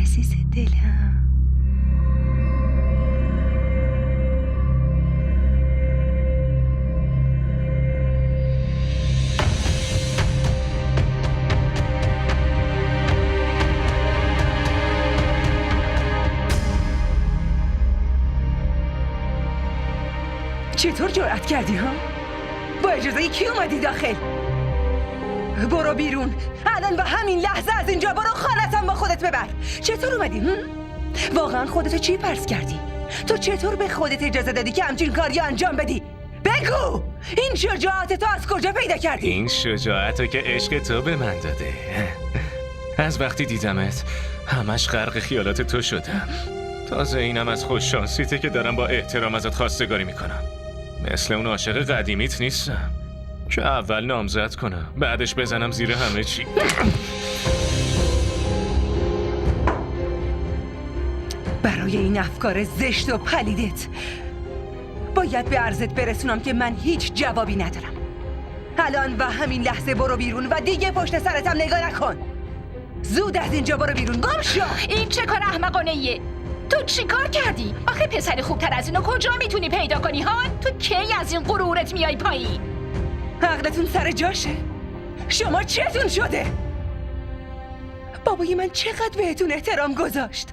عزیز دلم. چطور جرأت کردی ها؟ با اجازه کی اومدی داخل؟ برو بیرون الان و همین لحظه از اینجا برو، خانتم با خودت ببر. چطور اومدی؟ واقعا خودتو چی فرض کردی؟ تو چطور به خودت اجازه دادی که همچین کاری انجام بدی؟ بگو این شجاعت تو از کجا پیدا کردی؟ این شجاعتو که عشق تو به من داده. از وقتی دیدمت همش غرق خیالات تو شدم. تازه اینم از خوششانسیته که دارم با احترام ازت خواستگاری میکنم. مثل اون عاشق قدیمیت نیستم که اول نامزد کنم بعدش بزنم زیر همه چی. برای این افکار زشت و پلیدت باید به عرضت برسونم که من هیچ جوابی ندارم. الان و همین لحظه برو بیرون و دیگه پشت سرتم نگاه نکن. زود از اینجا برو بیرون، گم شو. این چه کار احمقانه ایه؟ تو چی کار کردی؟ آخه پسر خوبتر از اینو کجا میتونی پیدا کنی ها؟ تو کی از این غرورت میای پایین؟ عقلتون سر جاشه؟ شما چتون شده؟ بابای من چقدر بهتون احترام گذاشت.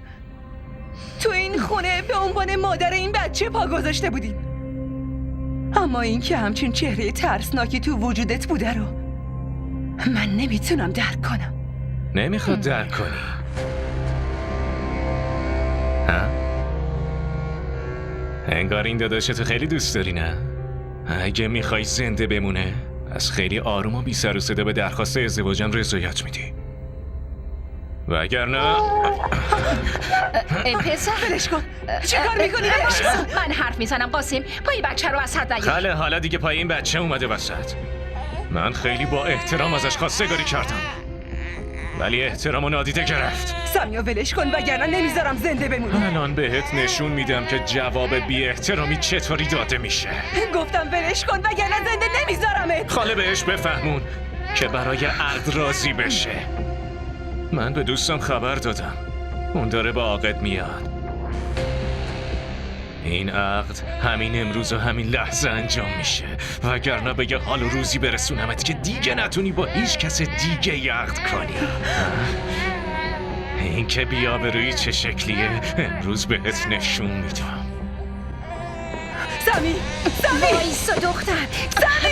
تو این خونه به عنوان مادر این بچه پا گذاشته بودین، اما این که همچین چهره ترسناکی تو وجودت بوده رو من نمیتونم درک کنم. نمیخواد درک کنی؟ ها؟ انگار این داداشتو خیلی دوست داری نه؟ اگه میخوای زنده بمونه از خیلی آروم و بی سر و صدا به درخواست ازدواجم رضایت میدی، وگرنه پسر ولش کن. چی کار میکنی؟ ولش کن. من حرف میزنم قاسم، پای بچه رو از حد نیار. خاله حالا دیگه پای این بچه اومده وسط. من خیلی با احترام ازش خواستگاری کردم ولی احترامو نادیده گرفت. سامیا ولش کن وگرنه نمیذارم زنده بمونی. الان بهت نشون میدم که جواب بی احترامی چطوری داده میشه. گفتم ولش کن وگرنه زنده نمیذارمت. خاله بهش بفهمون که برای عقد راضی بشه. من به دوستم خبر دادم، اون داره با عقد میاد. این عقد همین امروز و همین لحظه انجام میشه، وگرنه به یه حال و روزی برسونمت که دیگه نتونی با هیچ کس دیگه عقد کنی. این که بی‌آبرویی چه شکلیه امروز بهت نشون میدم. سامی وایسا دختر.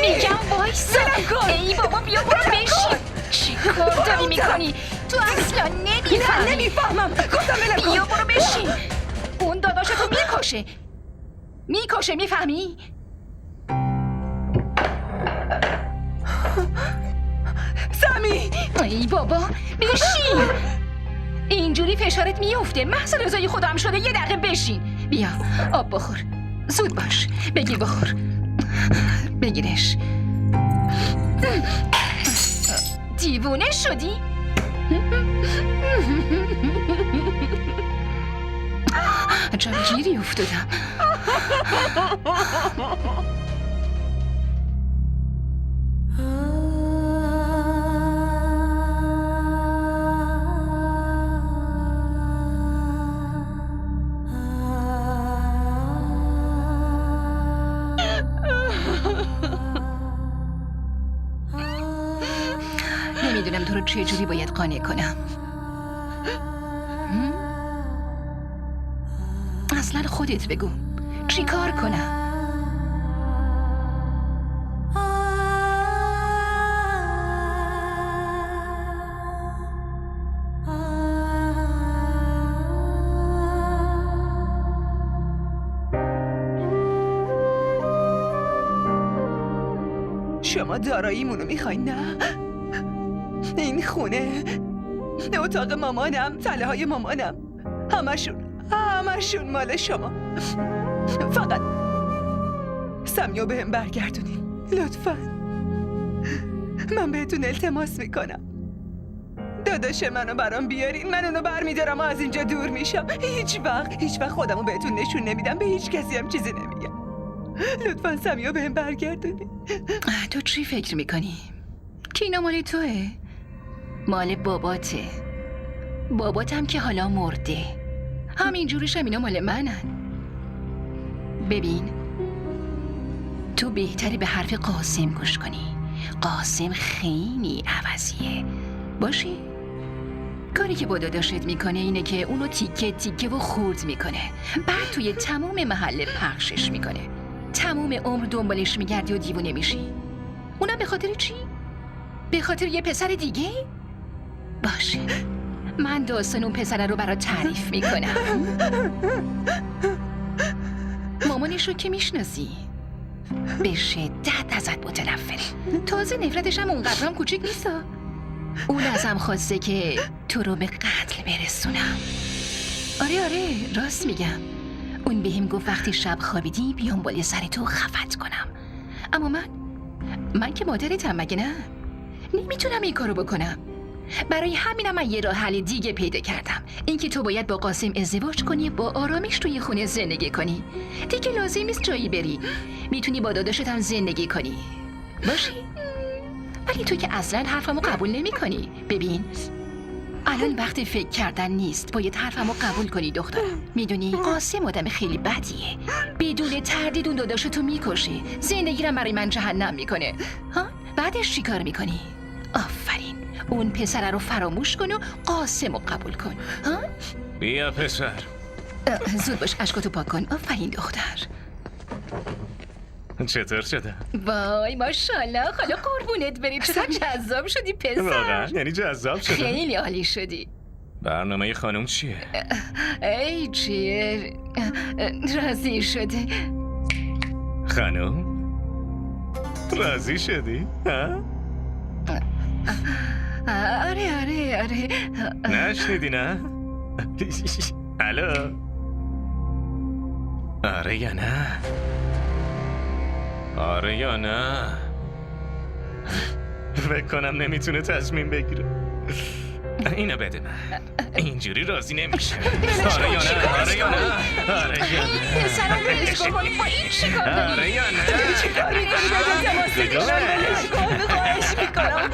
میگم وایسا. ای بابا بیا برو بشین. چی کار داری میکنی؟ تو اصلا نمیفهمی. نمیفهمم. گفتم ولم کن. بیا برو بشین. اون داداشتو میکشه میفهمی؟ سامی ای بابا بشین. اینجوری فشارت میفته. محض رضای خودم شده. یه دقیقه بشین. بیا آب بخور. زود باش بگیر بخور. بگیرش. دیوونه شدی؟ عجب گیری افتادم. نمیدونم تو رو چه جوری باید قانع کنم. اصلا خودت بگو چی کار کنم؟ شما داراییمونو میخواین نه؟ این خونه، اتاق مامانم، تله های مامانم، همشون مال شما. فقط سمیو بهم برگردونین لطفاً. من بهتون التماس میکنم داداش منو برام بیارین. من اونو برمیدارم و از اینجا دور میشم. هیچ وقت خودمو بهتون نشون نمیدم. به هیچ کسی هم چیزی نمیگم. لطفاً سمیو بهم برگردونین. تو چی فکر میکنی؟ کینا مال توه؟ مال باباته. باباتم که حالا مرده. همینجوریش هم اینا مال منن. ببین، تو بهتری به حرف قاسم گوش کنی. قاسم خیلی عوضیه. باشی؟ کاری که با داداشت میکنه اینه که اونو تیکه تیکه و خورد میکنه، بعد توی تمام محله پخشش میکنه. تمام عمر دنبالش میگردی و دیوونه میشی. اونم به خاطر چی؟ به خاطر یه پسر دیگه؟ باشه، من داستان اون پسر رو برات تعریف میکنم. مامانش رو که میشناسی، به شدت ازت متنفره. تازه نفرتش هم اونقدرم کوچیک نیست. اون ازم خواسته که تو رو به قتل برسونم. آره راست میگم. اون بهم گفت وقتی شب خوابیدی بیام بالای سر تو خفت کنم. اما من که مادرتم مگه نه؟ نمیتونم این کارو بکنم. برای همینم من یه راه حل دیگه پیدا کردم. اینکه تو باید با قاسم ازدواج کنی، با آرامش توی خونه زندگی کنی. دیگه لازم نیست جایی بری. میتونی با داداشت هم زندگی کنی. باشی؟ ولی تو که اصلا حرفمو قبول نمی کنی. ببین، الان وقت فکر کردن نیست. باید حرفمو قبول کنی دخترم. میدونی قاسم آدم خیلی بدیه. بدون تردید اون داداشتو میکشه. زندگیرم برای من جهنم میکنه. ها؟ بعدش چی کار میکنی؟ آفرین، اون پسر رو فراموش کن و قاسمو قبول کن. ها؟ بیا پسر. زود باش، اشکاتو پاک کن. آفرین دختر. چطور شده؟ وای ماشاءالله، خاله قربونت بری. چقدر جذاب شدی واقعا؟ پسر. یعنی جذاب شده؟ خیلی عالی شدی. برنامه خانم چیه؟ ای چیه؟ راضی شده. خانم؟ راضی شدی؟ ها؟ آره. نشنیدی نه؟ الو؟ آره یا نه؟ آره یا نه؟ فکر کنم نمیتونه تصمیم بگیره. اینو بده من. اینجوری راضی نمیشه. آره یا نه؟ آره یا نه؟ آره یا نه؟ پسرم ولش کن. با این چی کار داری؟ آره یا نه؟ چیکار میکنی دادا تماس بگو. نشان؟ ولش کن، خواهش میکنم.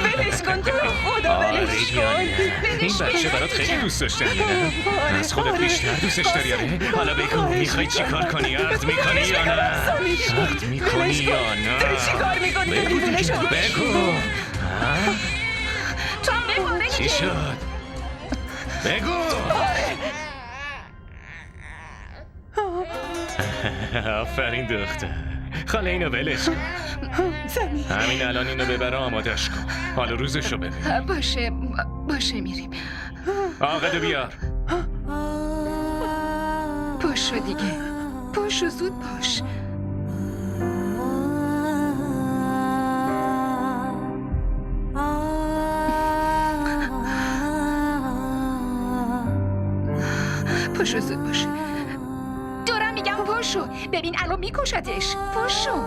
ولش کن، تو رو خدا آره ولش یا کن. نه؟ این بچه برات خیلی دوست داشتنیه نه؟ از خودت بیشتر دوستش داری آره؟ حالا بگو میخوای چی کار کنی؟ عهد میکنی یا نه؟ عهد میکنی یا نه؟ تو چیکار میکنی؟ تو دیوونه شدی؟ بگو. تو هم بباره چی دیگه. شد؟ بگو. آفرین دختر. خاله اینو ولش کن. زمین همین الان اینو ببر آمادش کن. حالا روزشو ببین. باشه میریم. آقدو بیار. پاشو دیگه. پاشو زود باش. پاشو زود باش. دارم میگم پاشو. ببین الان میکشتش. پاشو.